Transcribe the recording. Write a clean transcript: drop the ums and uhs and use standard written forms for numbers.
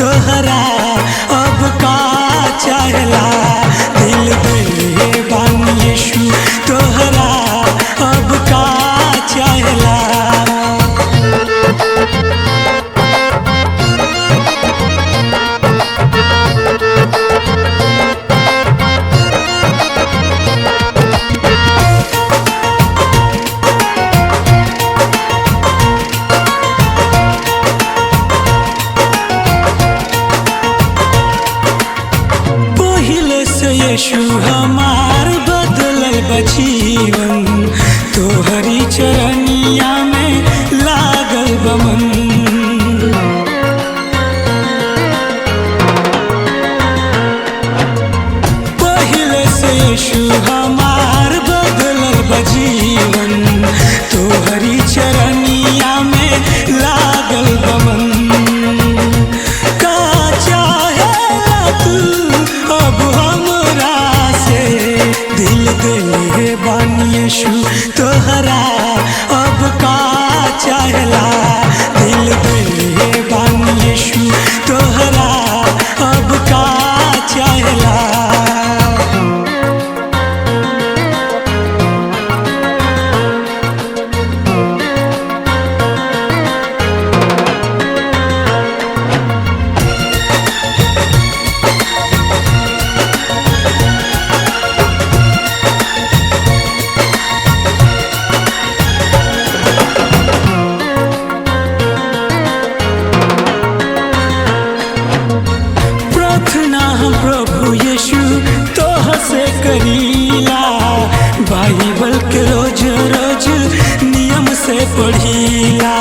तोहरा अब का चाहला दिल दे बानी यीशु तोहरा अब का चाहला। यीशु हमार बदलल बजीवन तोहरी चरनिया में लागल बमन। पहले से यीशु हमार बदलल बजीवन तोहरी चरनिया में लागल बमन। का चाहेला तू अब दिल दे बानी यीशु तोहरा अब का चाहला दिल दे बानी यीशु तोहरा अब का चाहला। प्रभु यीशु तोह से करीला बाइबल के रोज रोज नियम से पढ़ीला।